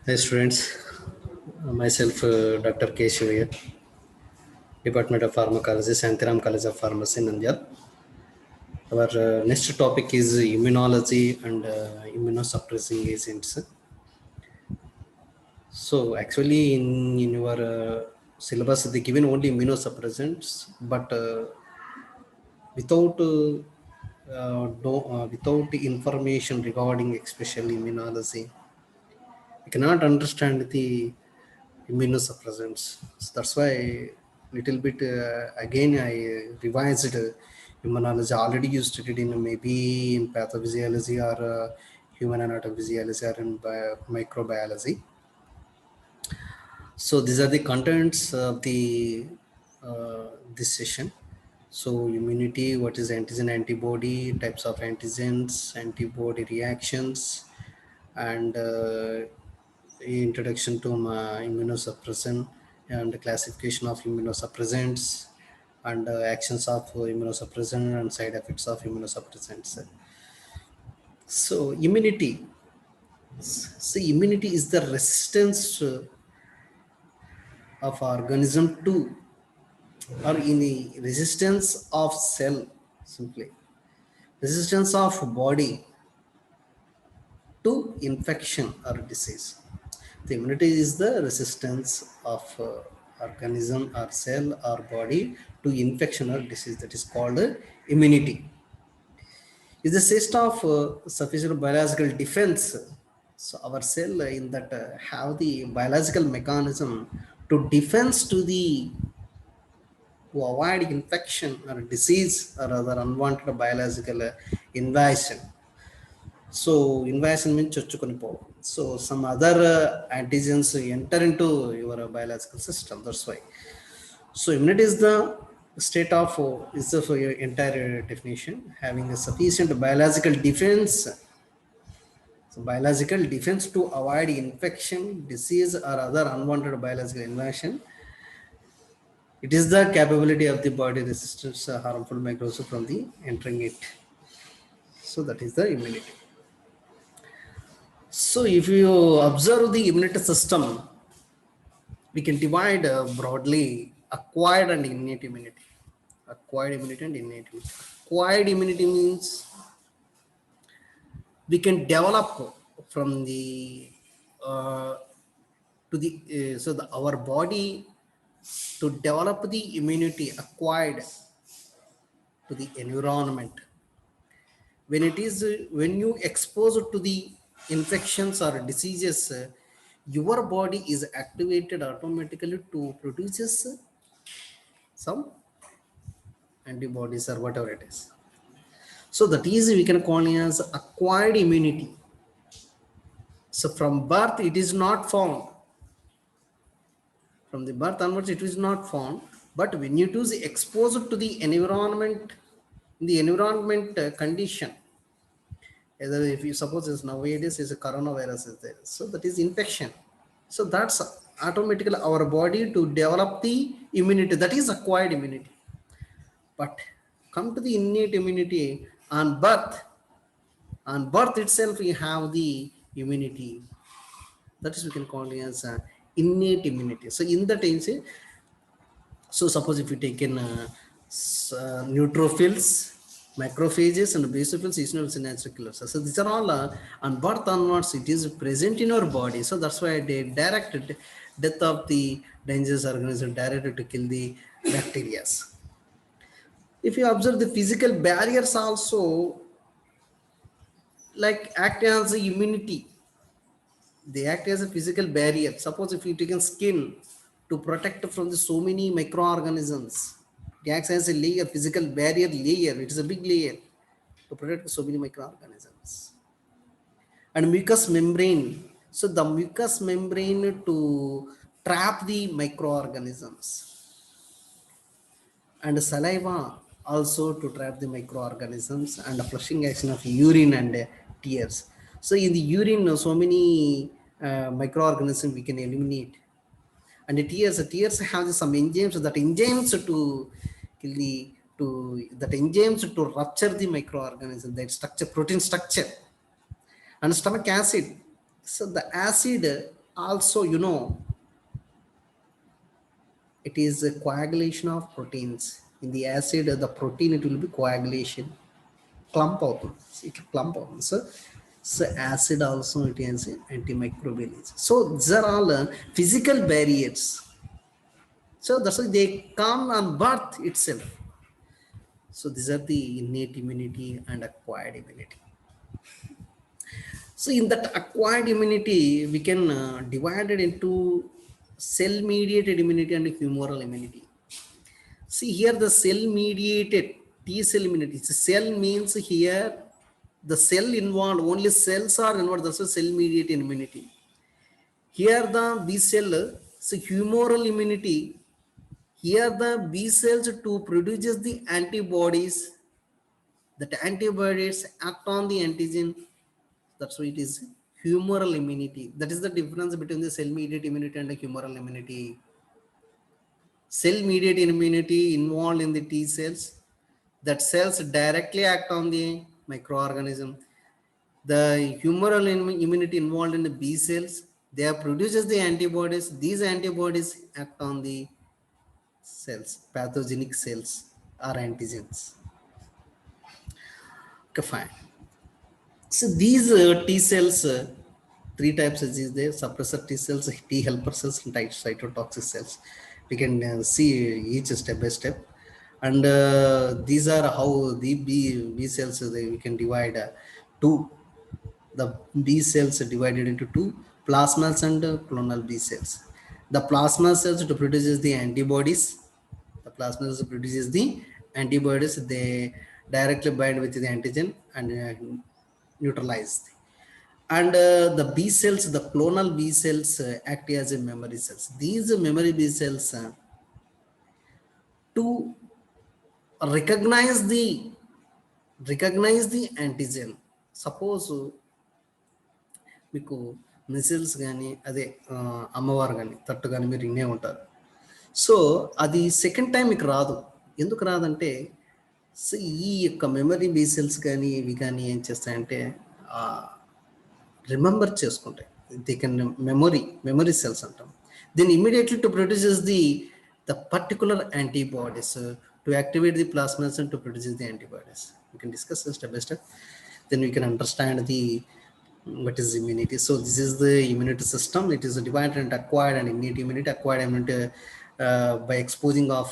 Hi students, myself Dr. K. Shivayan, Department of Pharmacology, Santiram College of Pharmacy, Nandyal. Our next topic is immunology and immunosuppressing agents. So actually in your syllabus they given only immunosuppressants, but without without information regarding especially immunology, we cannot understand the immunosuppressants. So that's why little bit again I revised immunology. Already you studied in maybe in pathophysiology or human anatomy or in microbiology. So these are the contents of the this session. So immunity, what is antigen antibody, types of antigens, antibody reactions, and introduction to immunosuppressant and classification of immunosuppressants and actions of immunosuppressant and side effects of immunosuppressants. So immunity, immunity is the resistance of organism to or in the resistance of cell, simply resistance of body to infection or disease. The immunity is the resistance of organism or cell or body to infection or disease. That is called immunity. Is the system of sufficient biological defense. So our cell in that have the biological mechanism to defense to avoid infection or disease or other unwanted biological invasion. So invasion means చొచ్చుకొని పోవడం. So some other antigens enter into your biological system. That's why. So immunity is the state of is the for your entire definition having a sufficient biological defense. So biological defense to avoid infection, disease, or other unwanted biological invasion. It is the capability of the body resistance harmful microbes from the entering it. So that is the immunity. So if you observe the immunity system, we can divide broadly acquired and innate immunity. Acquired immunity and innate immunity. Acquired immunity means we can develop from the to the so the our body to develop the immunity acquired to the environment. When it is when you expose it to the infections or diseases, your body is activated automatically to produces some antibodies or whatever it is. So that is we can call it as acquired immunity. So from birth it is not found. From the birth onwards it is not found. But when it is exposed to the environment, the environment condition, either if you suppose is nowadays is a coronavirus is there, so that is infection. So that's automatically our body to develop the immunity, that is acquired immunity. But come to the innate immunity, on birth itself we have the immunity, that is we can call it as innate immunity. So in that sense, so suppose if you take in neutrophils, macrophages and basophils, eosinophils and natural killers. So these are all on birth onwards it is present in our body. So that's why they directed death of the dangerous organism directed to kill the bacteria. If you observe the physical barriers also like act as a immunity, they act as a physical barrier. Suppose if you take a skin to protect from the so many microorganisms, it acts as a layer, physical barrier layer. It is a big layer to protect so many microorganisms. And mucous membrane. So the mucous membrane to trap the microorganisms. And saliva also to trap the microorganisms, and the flushing action of urine and tears. So in the urine, so many microorganisms we can eliminate. And the tears have some enzymes, that enzymes to kill the that enzymes to rupture the microorganism, that structure, protein structure. And stomach acid. So the acid Also, it is a coagulation of proteins. In the acid, the protein, it will be coagulation. Clump out. It will clump out. So acid also, it is antimicrobial agent. So these are all physical barriers. So that's why they come on birth itself. So these are the innate immunity and acquired immunity. So in that acquired immunity, we can divide it into cell-mediated immunity and humoral immunity. See here the cell-mediated T cell immunity. So cell means here the cell involved, only cells are involved, that's a cell-mediated immunity. Here the B cell, so humoral immunity, here the B cells to produces the antibodies, that antibodies act on the antigen. That's why it is humoral immunity. That is the difference between the cell-mediated immunity and the humoral immunity. Cell-mediated immunity involved in the T cells, that cells directly act on the microorganism. The humoral immunity involved in the B cells, they produces the antibodies. These antibodies act on the cells, pathogenic cells or antigens. Okay, fine. So these T cells, three types is there: suppressor T cells, T helper cells, and cytotoxic cells. We can see each step by step, and these are how the B cells we can divide two. The B cells are divided into two: plasma and clonal B cells. The plasma cells to produces the antibodies. The plasma cells produces the antibodies. They directly bind with the antigen and neutralize. And the B cells, the clonal B cells act as a memory cells. These memory B cells to recognize the antigen. Suppose మీకు measles కానీ అదే అమ్మవారు కానీ తట్టు కానీ మీరు వినే ఉంటారు. సో అది సెకండ్ టైం మీకు రాదు. ఎందుకు రాదంటే సో ఈ యొక్క మెమరీ బీ సెల్స్ కానీ ఇవి కానీ ఏం చేస్తాయంటే రిమెంబర్ చేసుకుంటాయి. దే కెన్ మెమరీ సెల్స్ అంటాం. Then immediately to produces the particular antibodies to activate the plasmas and to produce the antibodies. We can discuss step by step. Then we can understand the what is immunity. So this is the immunity system. It is divided into acquired and innate immunity. Acquired immunity by exposing of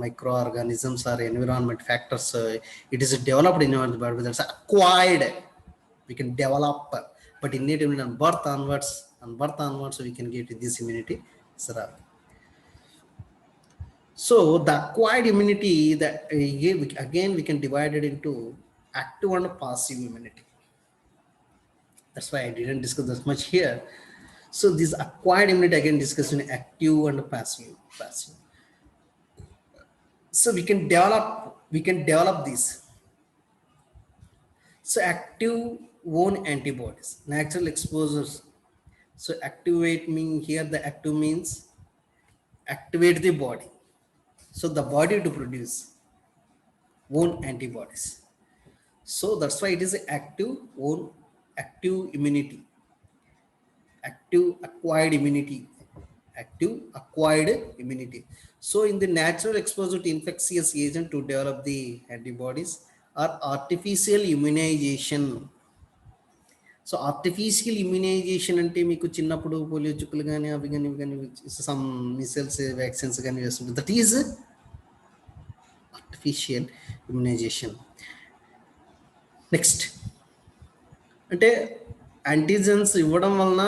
microorganisms or environment factors. It is developed in our body. That's acquired. We can develop, but innate immunity on birth onwards, we can get this immunity. So the acquired immunity, that again we can divide it into active and passive immunity. That's why I didn't discuss this much here. So this acquired immunity again discussed in active and passive. So we can develop this. So active own antibodies, natural exposures. So activate mean here the active means activate the body. So the body to produce own antibodies. So that's why it is active immunity, active acquired immunity. So in the natural exposure to infectious agent to develop the antibodies or artificial immunization. So artificial immunization అంటే మీకు చిన్నప్పుడు polio చుక్కలు కానీ అవి కానీ some missiles vaccines కానీ వేస్తుంటారు. That is artificial immunization. Next అంటే యాంటీజెన్స్ ఇవ్వడం వలన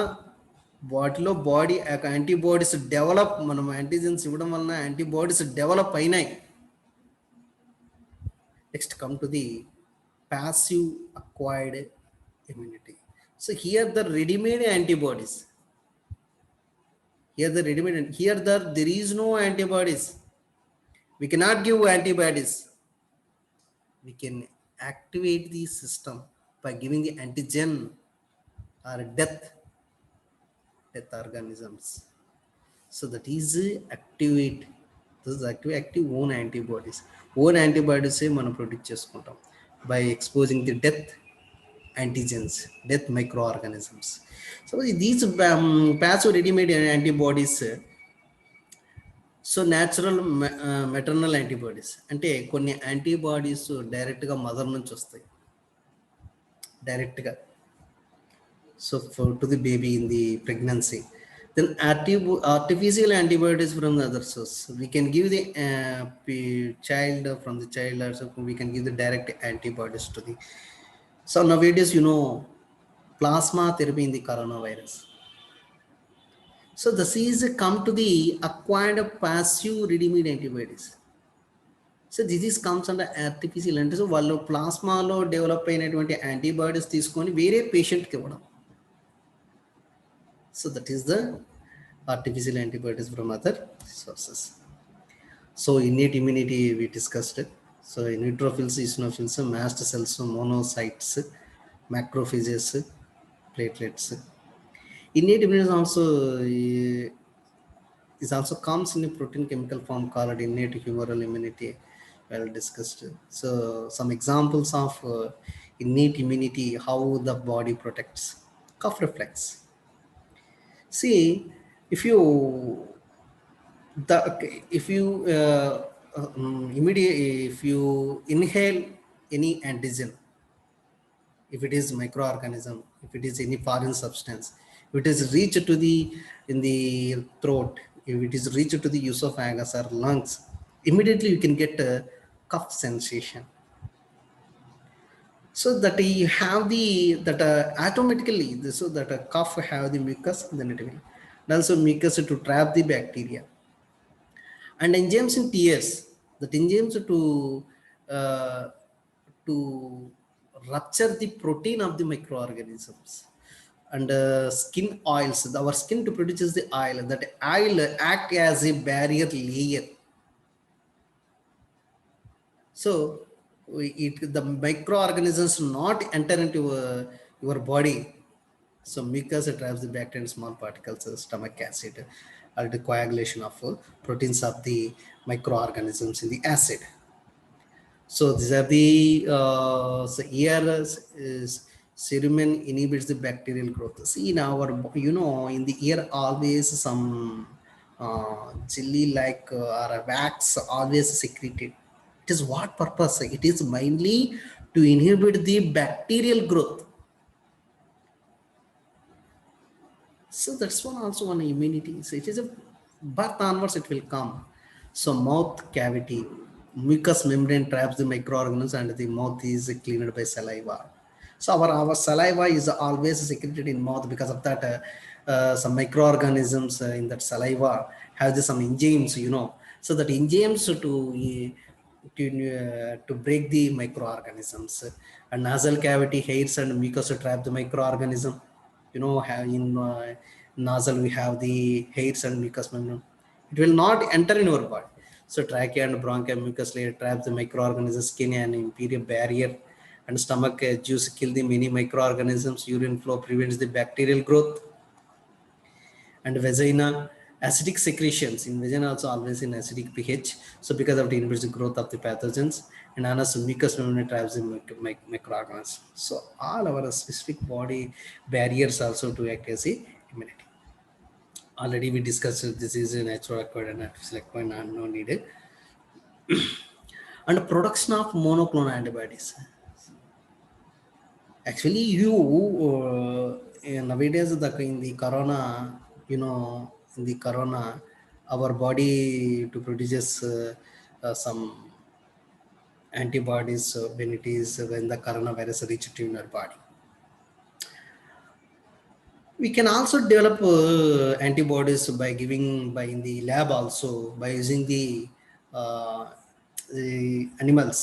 వాటిలో బాడీ యాంటీబాడీస్ డెవలప్, మనం యాంటీజెన్స్ ఇవ్వడం వలన యాంటీబాడీస్ డెవలప్ అయినాయి. Next come to the passive acquired immunity. So here the ready-made antibodies. Here there is no antibodies. We cannot give antibodies. We can activate the system by giving the antigen or death organisms. So that is activate. This is active own antibodies. Own antibodies మనం produce చేసుకుంటాం by exposing the death antigens, death microorganisms. So these passive ready-made antibodies, so natural maternal antibodies అంటే కొన్ని antibodies డైరెక్ట్గా mother నుంచి వస్తాయి డైరెక్ట్గా. So to the baby in the pregnancy. Then artificial antibodies from the other source. We can give the child from the child also. We can give the direct antibodies to the. So nowadays, plasma therapy in the coronavirus. So the is come to the acquired passive ready-made antibodies. So this comes under artificial అంటే so వాళ్ళు ప్లాస్మాలో develop అయినటువంటి antibodies తీసుకొని వేరే పేషెంట్కి ఇవ్వడం. So that is the artificial antibodies from other sources. So innate immunity we discussed. So neutrophils, eosinophils, mast cells, monocytes, macrophages, platelets. Innate immunity also comes in a protein chemical form called innate humoral immunity, well discussed. So some examples of innate immunity, how the body protects. Cough reflex. See, if you inhale any antigen, if it is microorganism, if it is any foreign substance, if it is reached to the in the throat, if it is reached to the esophagus or lungs, immediately you can get a cough sensation. So that you have the that automatically so that a cough have the mucus, then it will also mucus to trap the bacteria. And enzymes in tears, that enzymes to rupture the protein of the microorganisms. And skin oils, our skin to produces the oil, that oil act as a barrier layer. So the microorganisms not enter into your body. So mucus traps the bacteria and small particles, stomach acid, or the coagulation of proteins of the microorganisms in the acid. So these are the so here is cerumen inhibits the bacterial growth. See, in our in the ear always some jelly like or a wax always secreted. It is what purpose? It is mainly to inhibit the bacterial growth. So that's one also one immunity. So it is a birth onwards it will come. So mouth cavity, mucous membrane traps the microorganisms and the mouth is cleaned by saliva. So our saliva is always secreted in mouth. Because of that some microorganisms in that saliva have some enzymes, so that enzymes to break the microorganisms. And nasal cavity, hairs and mucus trap the microorganism. In nasal we have the hairs and mucous membrane. It will not enter in our body. So trachea and bronchial mucus layer traps the microorganisms, skin and inferior barrier. And stomach juice kill the many microorganisms. Urine flow prevents the bacterial growth. And vagina, acidic secretions in vagina also always in acidic pH. So because of the inhibits the growth of the pathogens. And anus, mucous membrane traps the microorganisms. So all our specific body barriers also to act as a immunity. Already we discussed this is a natural acquired and artificial acquired and no needed. And production of monoclonal antibodies. Actually, nowadays in the corona, in the corona, our body to produces some antibodies when it is when the coronavirus reaches to your body. We can also develop antibodies by in the lab also by using the animals.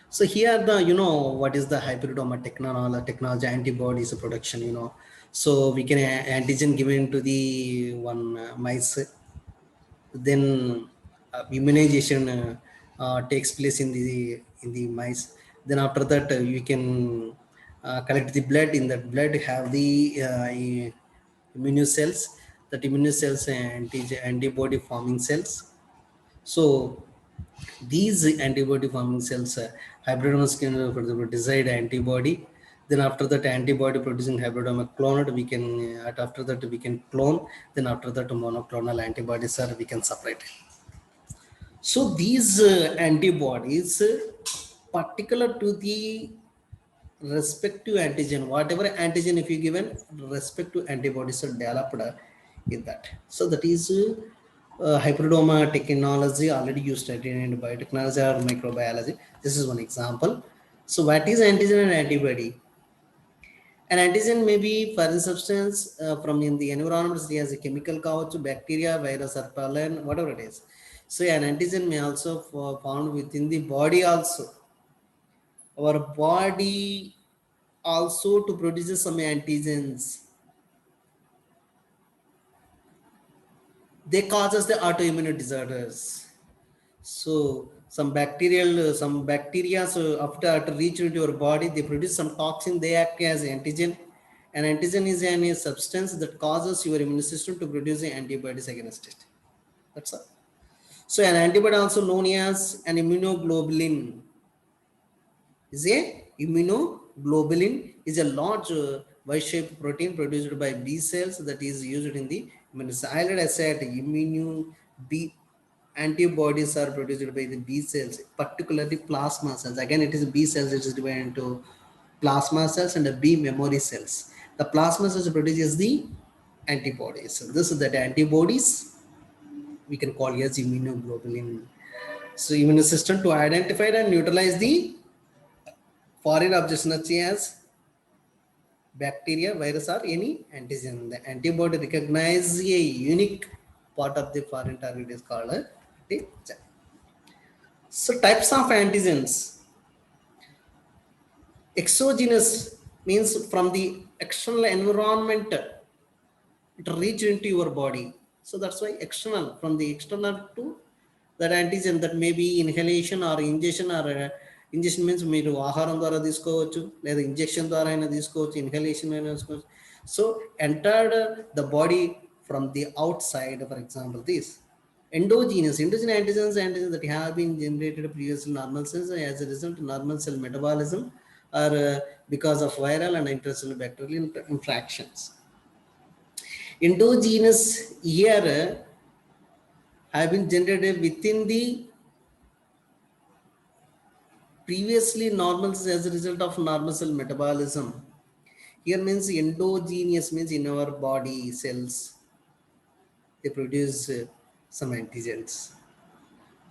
So here what is the hybridoma technology antibodies production, so we can antigen given to the one mice, then immunization takes place in the mice. Then after that you can collect the blood. In that blood have the immune cells, that immune cells antibody forming cells. So these antibody forming cells, hybridomas can decide antibody. Then after that antibody producing hybridoma cloned, we can after that we can clone. Then after that monoclonal antibodies are we can separate. So these antibodies particular to the respective antigen, whatever antigen if you given, respective antibodies are developed in that. So that is hybridoma technology already used in biotechnology or microbiology. This is one example. So what is antigen and antibody? An antigen may be foreign substance from in the environment, such as a chemical couch, bacteria, virus, or pollen, whatever it is. So an antigen may also found within the body also. Our body also to produce some antigens. They causes the autoimmune disorders. So some bacteria, so after reach into your body, they produce some toxin, they act as antigen. An antigen is a substance that causes your immune system to produce antibodies against it. That's all. So an antibody also known as an immunoglobulin is a immunoglobulin is a large Y-shaped protein produced by B cells that is used in the immunosystem. I said immune B antibodies are produced by the B cells, particularly plasma cells. Again, it is B cells, it is divided into plasma cells and the B memory cells. The plasma cells produces the antibodies. So this is that antibodies we can call as immunoglobulin. So immune system to identify and neutralize the foreign objects such as bacteria, virus, or any antigen. The antibody recognize a unique part of the foreign target is called a antigen. So types of antigens. Exogenous means from the external environment, it reach into your body. So that's why external, from the external to that antigen, that may be inhalation or injection or injection means మీరు ఆహారం ద్వారా తీసుకోవచ్చు లేదా injection ద్వారా అయినా తీసుకోవచ్చు inhalation అయినా తీసుకోవచ్చు so entered the body from the out side for example this endogenous antigens that have been generated previously normal cells as a result of normal cell metabolism or because of viral and intracellular bacterial interactions. Endogenous here have been generated within the previously normal cells as a result of normal cell metabolism. Here means endogenous means in our body cells they produce some antigens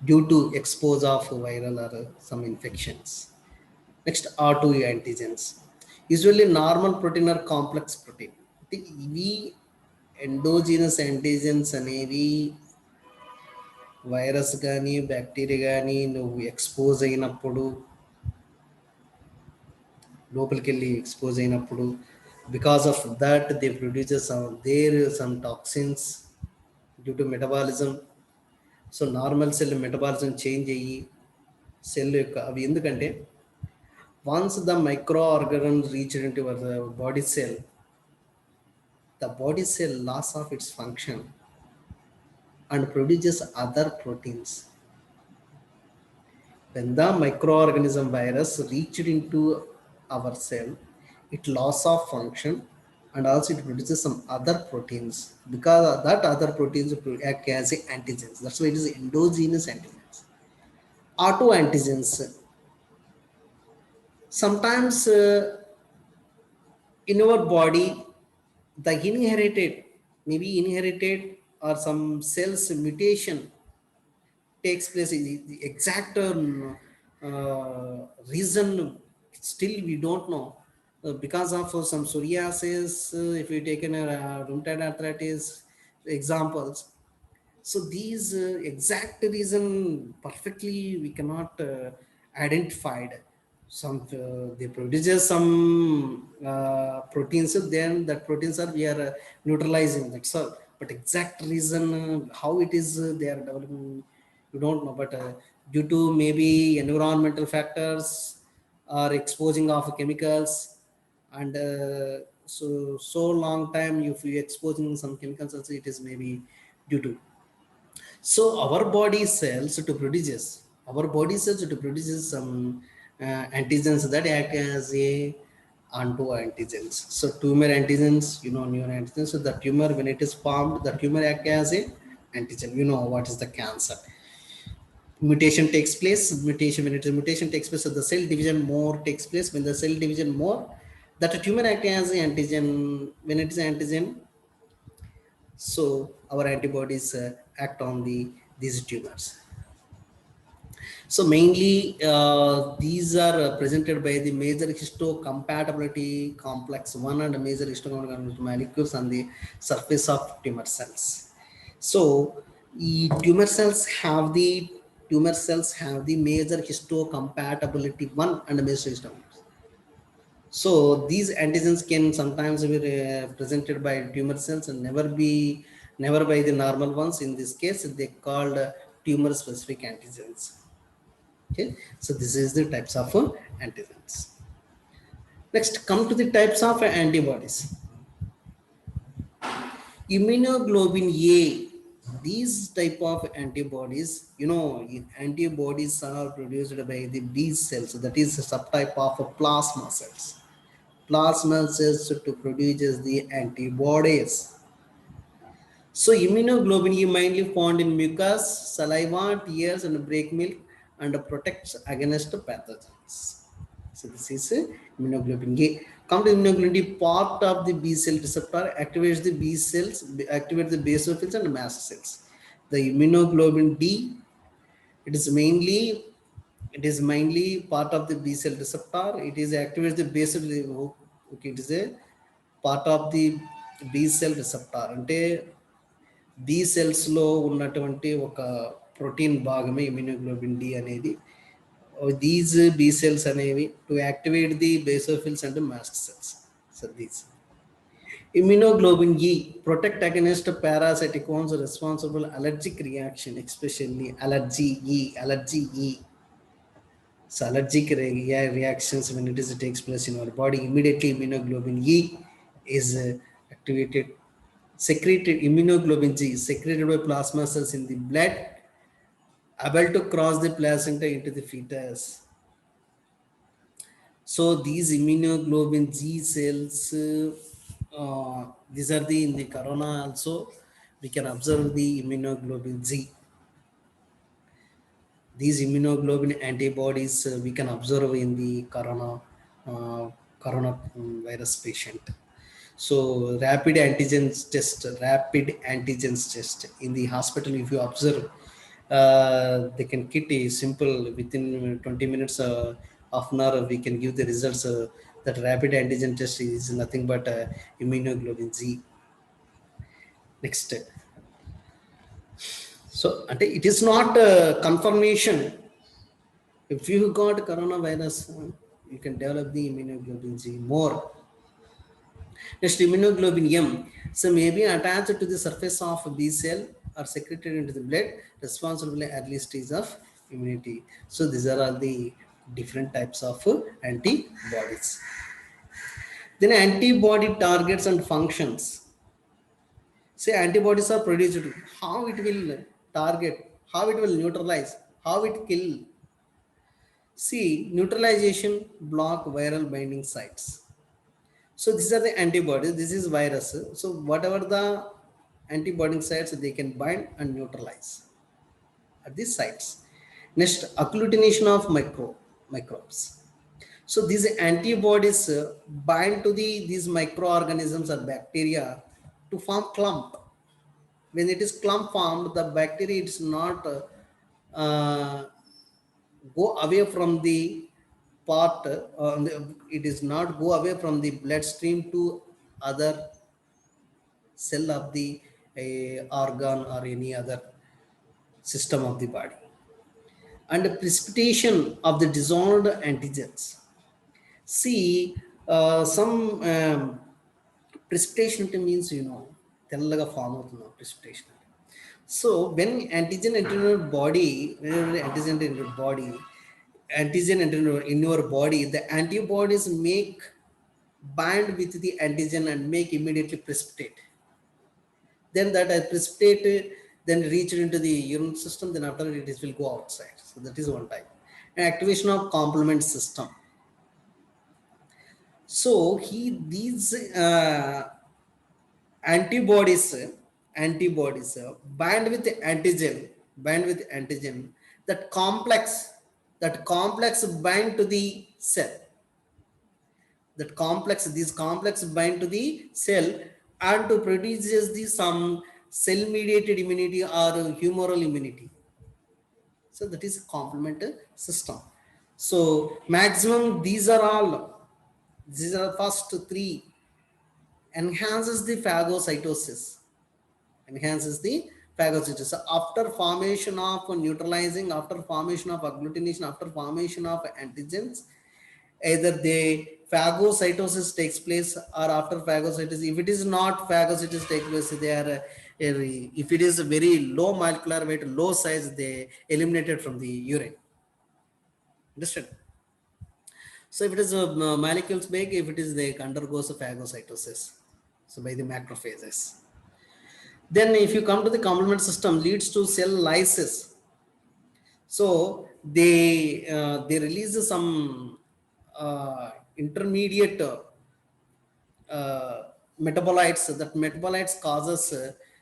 due to expose of viral or some infections. Next, R2 antigens. Usually normal protein or complex protein. ఇవి endogenous antigens అనేవి virus కానీ bacteria కానీ నువ్వు expose అయినప్పుడు లోపలికి వెళ్ళి expose అయినప్పుడు because of that they produces some toxins due to metabolism. So normal cell metabolism change అయ్యి సెల్ యొక్క అవి ఎందుకంటే once the microorganisms reach into the body cell, the body cell loss of its function and produces other proteins. When the microorganism virus reached into our cell, it loss of function and also it produces some other proteins because that other proteins act as antigens. That's why it is endogenous antigens. Auto antigens. Sometimes in our body the inherited or some cells mutation takes place. The exact reason still we don't know. Because of some psoriasis, if we take in rheumatoid arthritis examples, so these exact reason perfectly we cannot identified. Some they produces some proteins, then that proteins are we are neutralizing, that's all. But exact reason how it is they are developing you don't know. But due to maybe environmental factors or exposing of chemicals and so long time if you exposing some chemicals also it is maybe due to. So our body cells to produce some antigens that act as a onto antigens. So tumor antigens, new antigens. So the tumor, when it is formed, the tumor act as a antigen. You know what is the cancer. Mutation takes place. Mutation takes place, so the cell division more takes place. When the cell division more, that tumor act as a antigen. When it is antigen, so our antibodies act on these tumors. So mainly these are presented by the major histocompatibility complex 1 and major histocompatibility molecules on the surface of tumor cells. So tumor cells have the major histocompatibility 1 and major histocompatibility. So these antigens can sometimes be presented by tumor cells and never by the normal ones. In this case, they called tumor specific antigens. Okay, so this is the types of antigens. Next, come to the types of antibodies. Immunoglobulin A. These type of antibodies, antibodies are produced by the B cells. That is a subtype of plasma cells. Plasma cells to produce the antibodies. So immunoglobulin E mainly found in mucus, saliva, tears, and break milk, and protects against pathogens. So this is immunoglobulin A. Come to immunoglobulin D, part of the B cell receptor, activates the B cells, activate the basophils and mast cells. The immunoglobulin D, it is mainly part of the B cell receptor. It is activates the basal. Okay, it is a part of the B cell receptor. అంటే B సెల్స్లో ఉన్నటువంటి ఒక protein భాగమే immunoglobulin D అనేది. These B cells అనేవి to activate the basophils and mast cells. So these immunoglobulin E protect against parasitic ones responsible allergic reaction, especially allergy E. So allergic reactions, when it takes place in our body, immediately immunoglobulin E is activated. Secreted immunoglobulin G is secreted by plasma cells in the blood, able to cross the placenta into the fetus. So these immunoglobulin G cells, these are in the corona also. We can observe the immunoglobulin G. These immunoglobulin antibodies we can observe in the corona virus patient. So rapid antigens test in the hospital, if you observe, they can kit a simple within 20 minutes, half an hour, we can give the results. That rapid antigen test is nothing but immunoglobulin G. Next. So it is not confirmation. If you got coronavirus, you can develop the immunoglobulin G more. Next, immunoglobulin M. So may be attached to the surface of B cell or secreted into the blood, responsible at early stage of immunity. So these are all the different types of antibodies. Then antibody targets and functions. Say antibodies are produced. How it will target, how it will neutralize, how it kill. See, neutralization block viral binding sites. So these are the antibodies. This is virus. So whatever the antibody sites, they can bind and neutralize at these sites. Next, agglutination of microbes. So these antibodies bind to these microorganisms or bacteria to form clump. When it is clump formed, the bacteria is not go away from the part, it is not go away from the bloodstream to other cell of the organ or any other system of the body. And the precipitation of the dissolved antigens. See, some precipitation means, తెల్లగా form అవుతుంది precipitation. So when antigen enter your body, whenever antigen enter your body, the antibodies make bind with the antigen and make immediately precipitate. Then that precipitate then reach into the urine system. Then after it will go outside. So that is one type. And activation of complement system. So these antibodies bind with antigen, that complex bind to the cell, these complex bind to the cell and to produces the some cell mediated immunity or humoral immunity. So that is complement system. So maximum these are first three enhances the phagocytosis, enhances the phagocytosis. So after formation of neutralizing, after formation of agglutination, after formation of antigens, either the phagocytosis takes place or after phagocytosis. If it is not phagocytosis takes place, they are if it is a very low molecular weight, low size, they eliminated from the urine. Understand? So if it is a molecules big, if it is they undergoes a phagocytosis, so by the macrophages. Then if you come to the complement system, leads to cell lysis. So they release some intermediate metabolites. That metabolites causes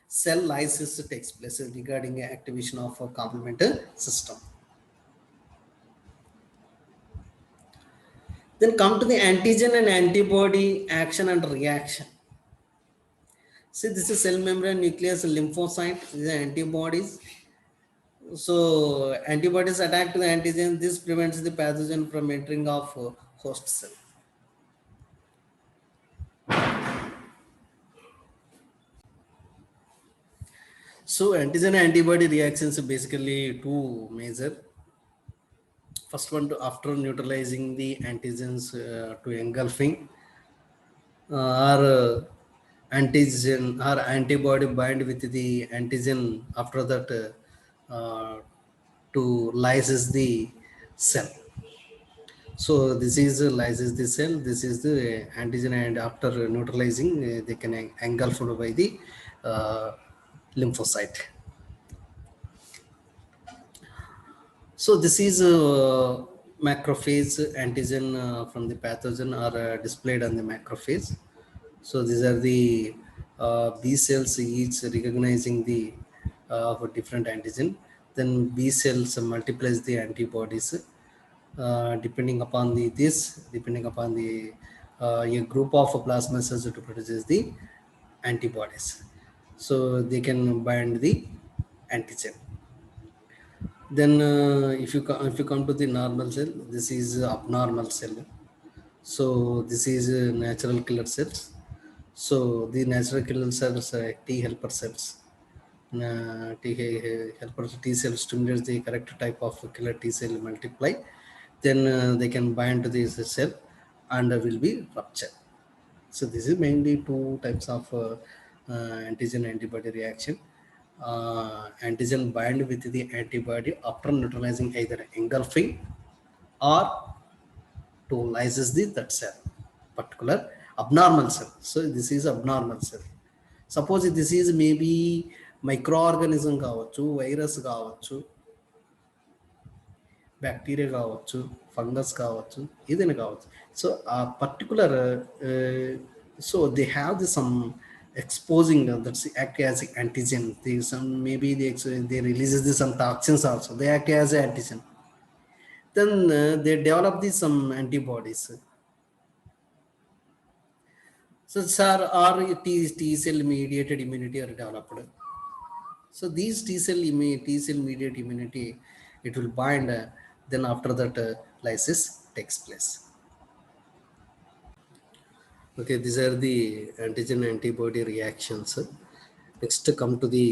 cell lysis takes place regarding activation of a complement system. Then come to the antigen and antibody action and reaction. See, this is cell membrane, nucleus, lymphocyte. These are antibodies. So antibodies attack to the antigen. This prevents the pathogen from entering of host cell. So antigen antibody reactions are basically two major. First one, after neutralizing the antigens to engulfing, or antigen or antibody bind with the antigen, after that to lysis the cell. So this is lysis the cell, this is the antigen, and after neutralizing they can engulfed by the lymphocyte. So this is macrophage antigen from the pathogen are displayed on the macrophage. So these are the B cells each recognizing the for different antigen. Then B cells multiplies the antibodies depending upon the a group of plasma cells to produce the antibodies. So they can bind the antigen. Then if you come to the normal cell, this is abnormal cell. So this is natural killer cells. So the natural killer cells are T helper cells. Helper T cell stimulates the correct type of killer T cell multiply. Then they can bind to this cell and will be ruptured. So this is mainly two types of antigen antibody reaction. Antigen bind with the antibody after neutralizing either engulfing or to lysis the that cell, particular abnormal cell. So this is abnormal cell. Suppose this is maybe microorganism కావచ్చు, virus కావచ్చు, bacteria కావచ్చు, fungus కావచ్చు, ఏదైనా కావచ్చు. So ఆ particular so they have the some exposing that's act as antigen. They some maybe they releases the some toxins also. They act as antigen. Then they develop the some antibodies. So sir, or T cell mediated immunity are developed. So these T cell mediated immunity, it will bind. Then after that, lysis takes place. Okay, these are the antigen antibody reactions. Next, come to the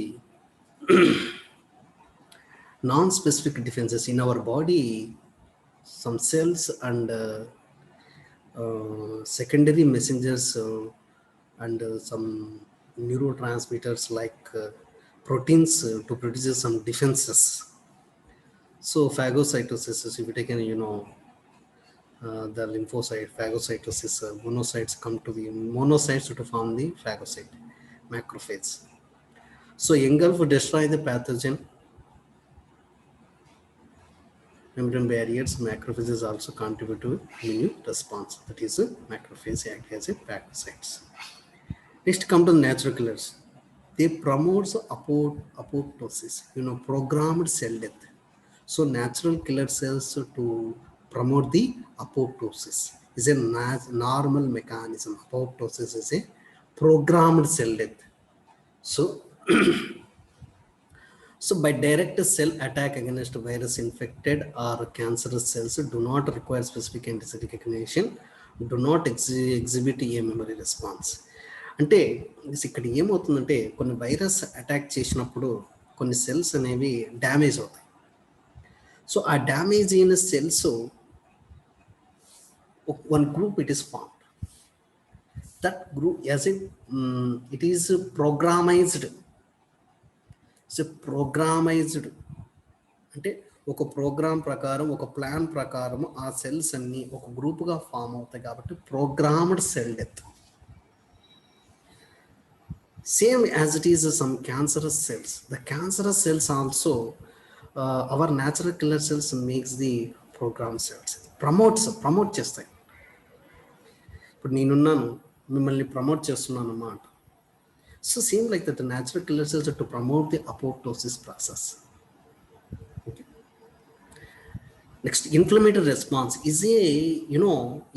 non-specific defenses in our body. Some cells and secondary messengers and some neurotransmitters like proteins to produce some defenses. So phagocytosis, if you take the lymphocyte, phagocytosis, monocytes come to the monocytes to form the phagocyte, macrophage. So engulf destroy the pathogen. membrane barriers, macrophages also contribute to immune response. That is, macrophage act as a phagocytes. Next, come to natural killers. They promote apoptosis, programmed cell death. So natural killer cells to promote the apoptosis is a normal mechanism. Apoptosis is a programmed cell death. So by direct cell attack against virus infected or cancerous cells do not require specific antigen recognition, do not exhibit a memory response. అంటే ఇక్కడ ఏమవుతుందంటే కొన్ని virus attack చేసినప్పుడు కొన్ని cells అనేవి damage అవుతాయి. So ఆ damage అయిన cells one group it is formed. That group as it is programmized. So programmized అంటే ఒక ప్రోగ్రామ్ ప్రకారం, ఒక ప్లాన్ ప్రకారం ఆ సెల్స్ అన్ని ఒక గ్రూప్గా ఫామ్ అవుతాయి కాబట్టి programmed cell death. Same as it is some cancerous cells. The cancerous cells also, our natural killer cells makes the programmed cells. Promote చేస్తాయి. ఇప్పుడు నేనున్నాను, మిమ్మల్ని ప్రమోట్ చేస్తున్నాను అన్నమాట. So same like that, the natural killer cells are to promote the apoptosis process. Okay. Next, inflammatory response is a,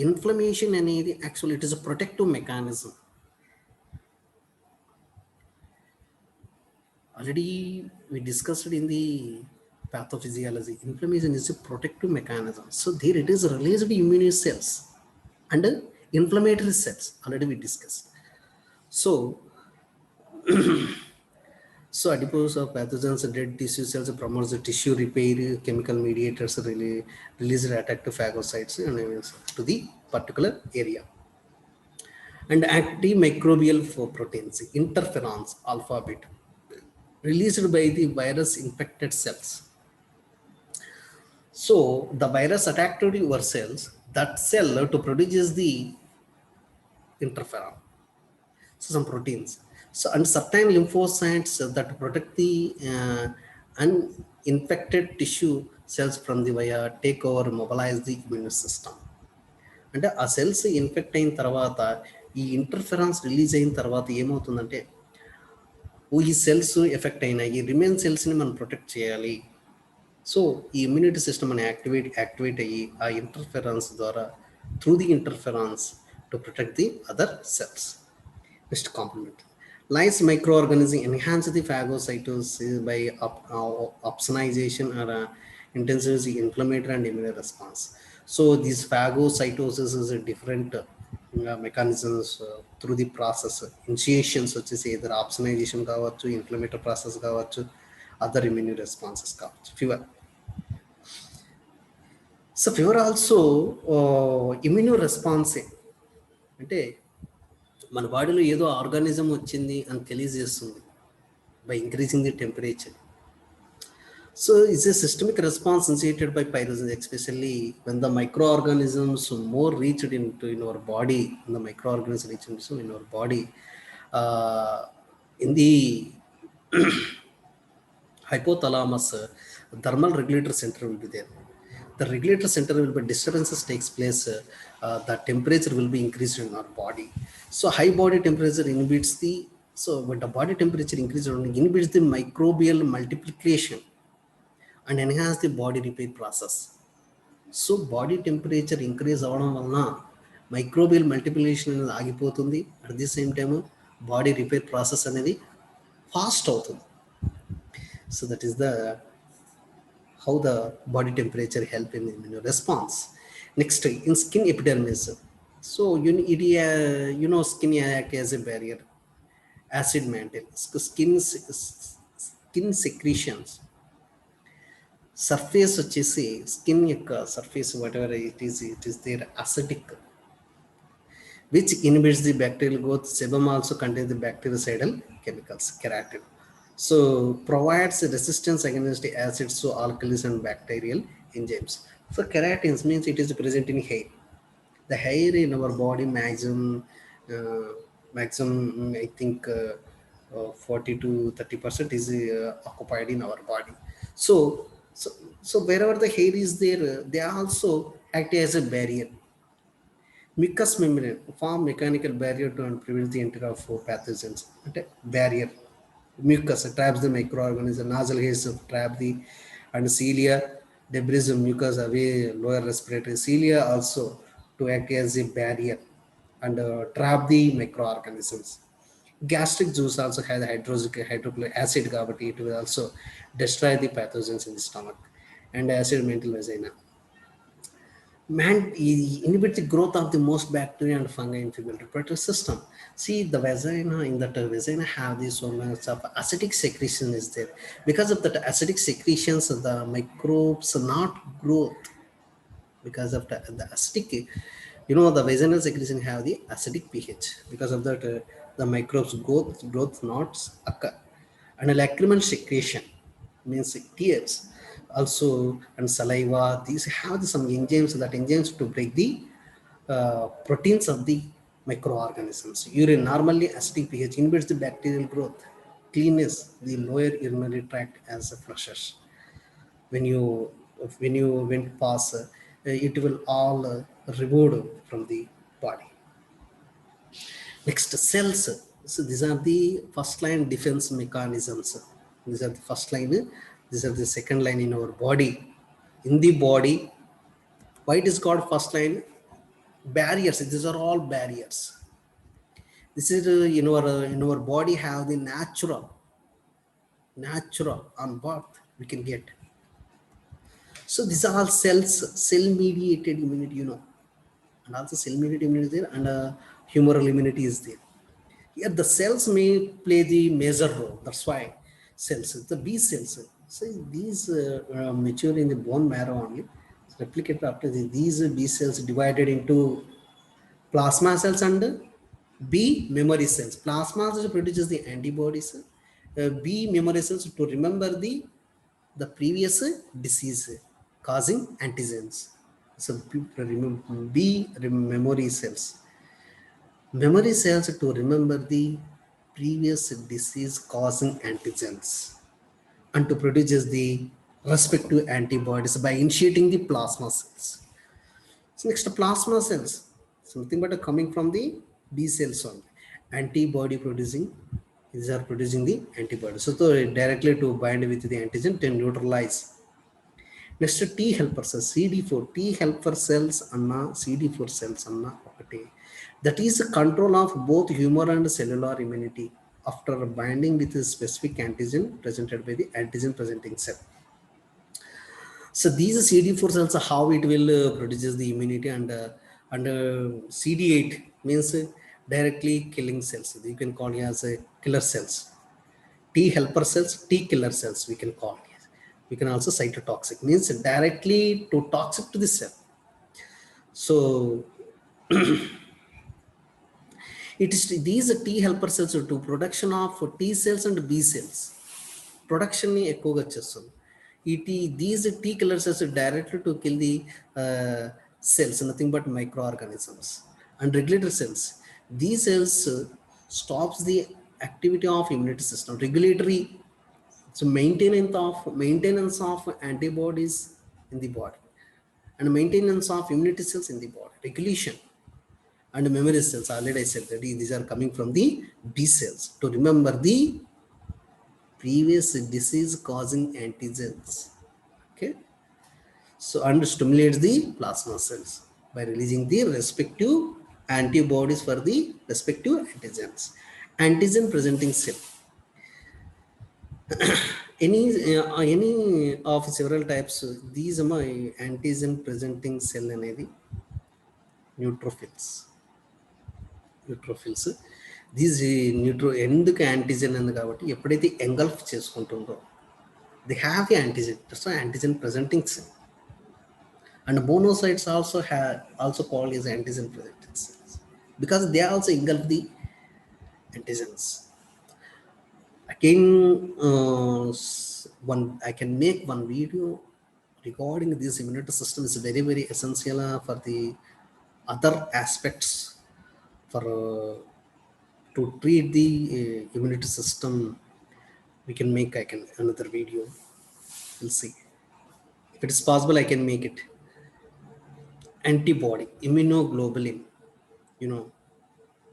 inflammation అనేది actually it is a protective mechanism. Already we discussed in the pathophysiology, inflammation is a protective mechanism. So there it is released immune cells and inflammatory cells, already we discussed. So adipose of pathogens, dead tissue cells promotes the tissue repair, chemical mediators release attack to phagocytes to the particular area. And antimicrobial proteins, interferons, alpha beta, released by the virus infected cells. So the virus attacked your cells, that cell to produce the interferon, so some proteins. So and certain lymphocytes that protect the uninfected tissue cells from the via take over, mobilize the immune system. అంటే ఆ cells infect అయిన తర్వాత ఈ interferons release అయిన తర్వాత ఏమవుతుందంటే ఈ cells effect అయిన ఈ రిమైన్ సెల్స్ని మనం ప్రొటెక్ట్ చేయాలి. సో ఈ ఇమ్యూనిటీ సిస్టమ్ అని యాక్టివేట్ అయ్యి ఆ ఇంటర్ఫెరాన్స్ ద్వారా through the interferons to protect the other cells. Next complement. Lyse microorganism enhance the phagocytosis by opsonization or intensives the inflammatory and immune response. So this phagocytosis is a different mechanisms through the process. Initiations such as either opsonization కావచ్చు, inflammatory process కావచ్చు, other immune responses కావచ్చు. Fever. So fever also immune response అంటే మన బాడీలో ఏదో organism వచ్చింది అని తెలియజేస్తుంది by increasing the temperature. So it's a systemic response initiated by pyrogens, especially when the microorganisms more reached into in our body, when the microorganisms reach into in our body, in the hypothalamus, thermal regulator center will be there. The regulator center will be disturbances takes place, the temperature will be increased in our body. So high body temperature inhibits the, so when the body temperature increases, inhibits the microbial multiplication and enhance the body repair process. So body temperature increase avadam valna microbial multiplication అనేది ఆగిపోతుంది. At the same time body repair process అనేది fast అవుతుంది. So that is the how the body temperature help in immune response. Next, in skin epidermis. So skin act as a barrier, acid mantle, skin secretions, surface వచ్చేసి skin యొక్క surface whatever it is there acidic, which inhibits the bacterial growth. Sebum also contains the bactericidal chemicals, keratin. So provides resistance against the acids, so alkalis and bacterial enzymes. So keratins means it is present in hair. The hair in our body maximum I think 40 to 30% is occupied in our body. So So wherever the hair is there, they also act as a barrier. Mucous membrane form mechanical barrier to and prevent the entry of pathogens. అంటే barrier. Mucus traps the microorganism. Nasal hairs trap the and cilia debris mucus away lower respiratory. Cilia also to act as a barrier and trap the microorganisms. Gastric juice also has hydrochloric acid కాబట్టి it will also destroy the pathogens in the stomach and acid mental vagina. Man inhibits the growth of the most bacteria and fungi in female reproductive system. See the vagina, in that vagina have this so much of acidic secretion is there. Because of that acidic secretions, the microbes not growth because of the acidic. The vaginal secretion have the acidic pH. Because of that, the microbes growth not occur. And a lacrimal secretion means tears also, and saliva. These have some enzymes, that enzymes to break the proteins of the microorganisms. Urine normally acidic pH inhibits the bacterial growth. Cleanness the lower urinary tract as flushes. When you went past, it will all removed from the body. Next, cells. So these are the first line defense mechanisms. These are the first line. These are the second line in our body. In the body, why it is called first line? Barriers. These are all barriers. This is in our body have the natural on birth we can get. So these are all cells, cell mediated immunity. And also cell mediated immunity is there, and humoral immunity is there. Here the cells may play the major role. That's why cells, the B cells, so these mature in the bone marrow only. So replicate after these B cells divided into plasma cells and B memory cells. Plasma cells produces the antibodies. B memory cells to remember the previous disease causing antigens. So B memory cells. Memory cells to remember the previous disease causing antigens and to produce the respective antibodies by initiating the plasma cells. So next, plasma cells, something but coming from the B cells only. Antibody producing, these are producing the antibodies. So directly to bind with the antigen to neutralize. Next, T helper cells, CD4. T helper cells anna CD4 cells anna ఒకటి. That is control of both humoral and cellular immunity after binding with a specific antigen presented by the antigen presenting cell. So these CD4 cells, how it will produces the immunity, and CD8 means directly killing cells. You can call it as killer cells. T helper cells, T killer cells we can call it. We can also cytotoxic, means directly to toxic to the cell. So it is these T helper cells to production of T cells and B cells. Production ni ఎక్కువగా చేస్తుంది. These T killer cells directly to kill the cells, nothing but microorganisms. And regulatory cells, these cells stops the activity of immunity system. Regulatory, so maintenance of antibodies in the body and maintenance of immunity cells in the body. Regulation and memory cells, already I said that these are coming from the B cells to remember the previous disease causing antigens. Okay, so and stimulates the plasma cells by releasing the respective antibodies for the respective antigens. Antigen presenting cell, any of several types. These are my antigen presenting cell అనేది neutrophils. These ఎందుకు antigen అని కాబట్టి ఎప్పుడైతే engulf చేసుకుంటుందో they have the antigen, that's antigen presenting cell. And monocytes also called as antigen presenting cells because they also engulf the antigens. Again, I can make one video regarding this immunity system. Is very very essential for the other aspects for to treat the immunity system. We can make another video. We'll see. If it is possible, I can make it. Antibody, immunoglobulin, you know,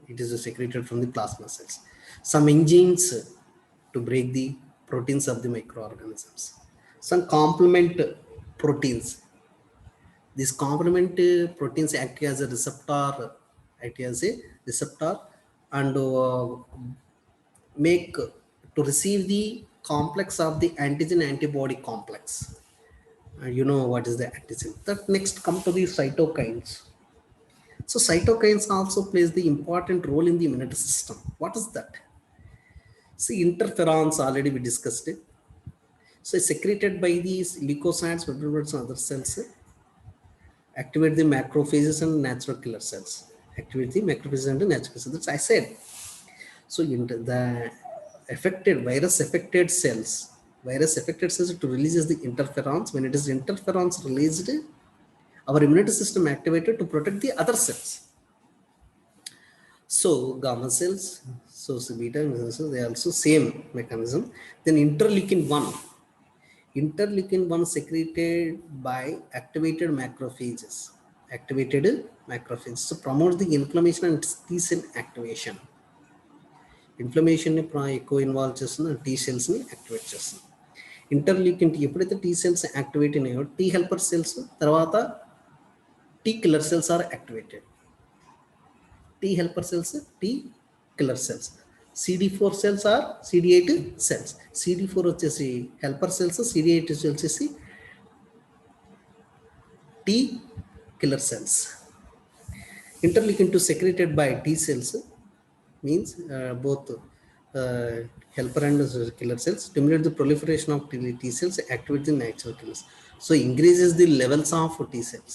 it is secreted from the plasma cells. Some enzymes to break the proteins of the microorganisms. Some complement proteins. These complement proteins act as a receptor, and make to receive the complex of the antigen antibody complex. You know what is the antigen. That next come to the cytokines. So cytokines also plays the important role in the immune system. What is that? See, interferons already we discussed it. So it's secreted by these leukocytes, fibroblasts, and other cells. Activate the macrophages and natural killer cells. Activate the macrophages and the natural cells. That's I said. So the virus affected cells to releases the interferons. When it is interferons released, our immune system activated to protect the other cells. So gamma cells, so beta cells, they also same mechanism. Then interleukin 1. Interleukin 1 secreted by activated macrophages. So promotes the inflammation and T cell activation. ఇన్ఫ్లమేషన్ని ఎక్కువ involve చేస్తుంది, T సెల్స్ని activate చేస్తుంది. Interleukin ఎప్పుడైతే T cells activate అయినాయో T helper cells తర్వాత T killer cells are activated. T helper cells, T killer cells, CD4 cells are CD8 cells. CD4 వచ్చేసి helper cells, CD8 వచ్చేసి T killer cells. Interleukin 2 secreted by T cells means both helper and killer cells stimulate the proliferation of T cells, activate the natural killers. So increases the levels of T cells.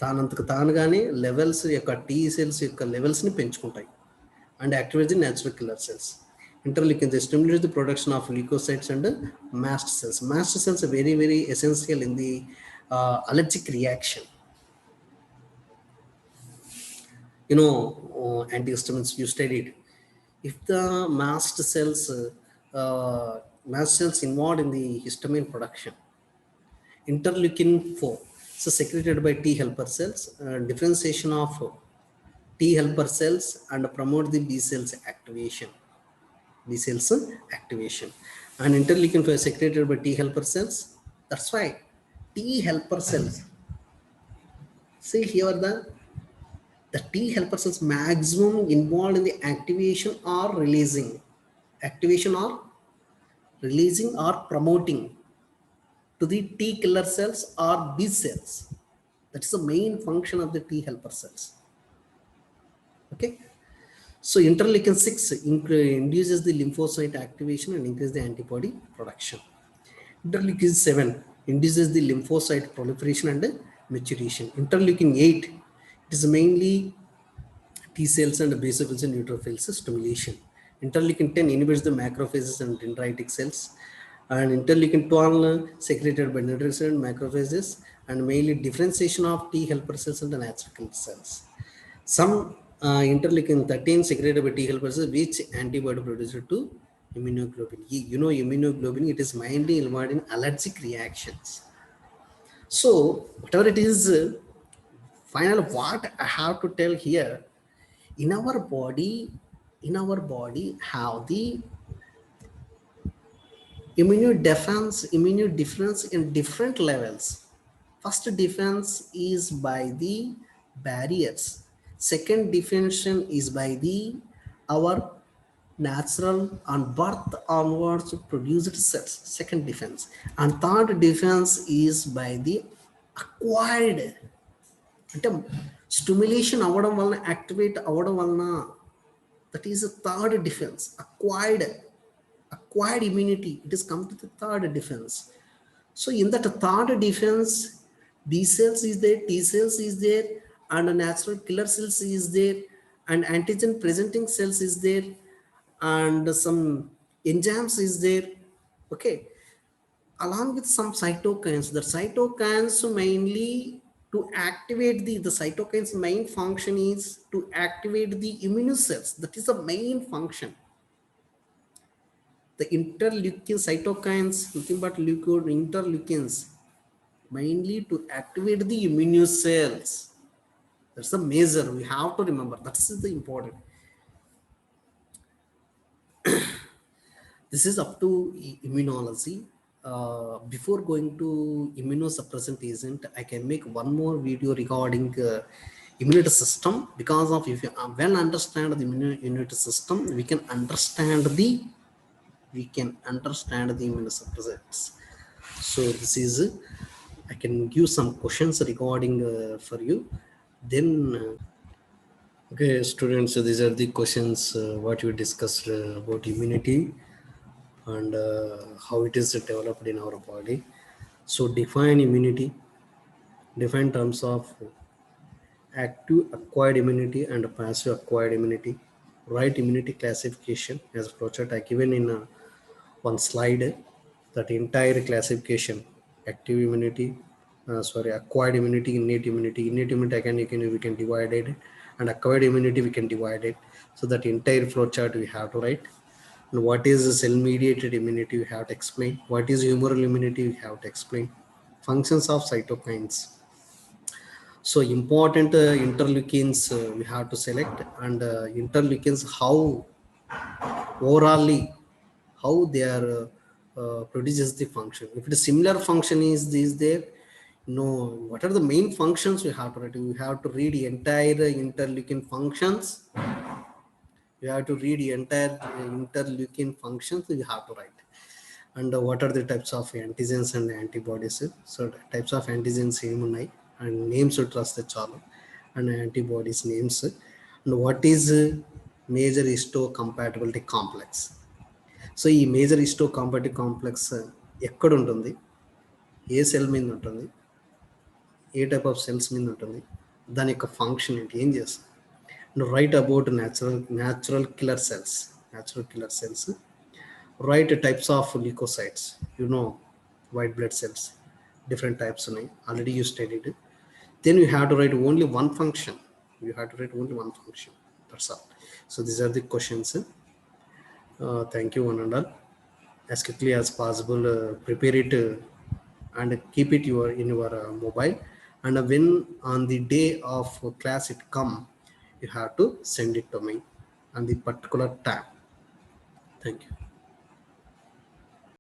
తానంతకు తానుగానే levels యొక్క T cells యొక్క లెవెల్స్ని పెంచుకుంటాయి and activate the natural killer cells. Interleukin the stimulate the production of leucocytes and mast cells. Mast cells very very essential in the allergic reaction. You know, antihistamines you studied. If the mast cells involved in the histamine production, interleukin 4, so secreted by T helper cells, differentiation of T helper cells and promote the B cells activation. And interleukin 5 secreted by T helper cells. That's why T helper cells. See here the T helper cells maximum involved in the activation or releasing or promoting to the T killer cells or B cells. That is the main function of the T helper cells. Okay. So interleukin 6 induces the lymphocyte activation and increases the antibody production. Interleukin 7 induces the lymphocyte proliferation and maturation. Interleukin 8, it is mainly T cells and basophils and neutrophils stimulation. Interleukin 10 inhibits the macrophages and dendritic cells. And interleukin 12 secreted by dendritic and macrophages and mainly differentiation of T helper cells and the natural killer cells. Some interleukin 13 secreted by T helper cells, which antibody producer to immunoglobulin. You know, immunoglobulin, it is mainly involved in allergic reactions. So whatever it is, finally what I have to tell here, in our body have the immune defense in different levels. First defense is by the barriers. Second defense is by the our natural and birth onwards produced cells, second defense. And third defense is by the acquired, అంటే stimulation అవ్వడం వలన, activate అవ్వడం వలన, that is the third defense. Acquired immunity, it is come to the third defense. So in that third defense, B cells is there, T cells is there, and natural killer cells is there, and antigen presenting cells is there, and some enzymes is there. Okay, along with some cytokines. The cytokines mainly to activate the cytokines main function is to activate the immune cells. That is the main function. The interleukin cytokines, nothing but interleukins, mainly to activate the immune cells. That's the major. We have to remember. That's the important. This is up to immunology. Before going to immunosuppressant agent, I can make one more video regarding immunity system, because of if you well understand the immunity system, we can understand the immunosuppressants. So this is I can give some questions regarding for you. Then okay, students. So these are the questions what we discussed about immunity and how it is developed in our body. So define immunity, define terms of active acquired immunity and passive acquired immunity, write immunity classification as a flowchart. I given in one slide that entire classification: active immunity, acquired immunity, innate immunity again we can divide it, and acquired immunity we can divide it. So that entire flowchart we have to write. And what is cell mediated immunity, we have to explain. What is humoral immunity, we have to explain. Functions of cytokines. So important interleukins we have to select, and interleukins how overallly how they are produces the function. If it is similar function is there, no, what are the main functions we have to write? We have to read entire interleukin functions. You have to read entire interleukin functions. You have to write. And what are the types of antigens and antibodies? So types of antigens ఏమున్నాయి and names trust చాలు, and antibodies names. And what is major histocompatibility complex? So ఈ major histocompatibility complex ఎక్కడ ఉంటుంది, ఏ cell మీద ఉంటుంది, ఏ type of cells మీద ఉంటుంది, దాని యొక్క ఫంక్షన్ ఏంటి, ఏం చేస్తుంది. And write about natural killer cells. Write types of leukocytes. White blood cells, different types ఉన్నాయి, already you studied. Then you have to write only one function. That's all. So these are the questions. Thank you one and all. As quickly as possible prepare it and keep it in your mobile, and when on the day of class it come, you have to send it to me on the particular time. Thank you.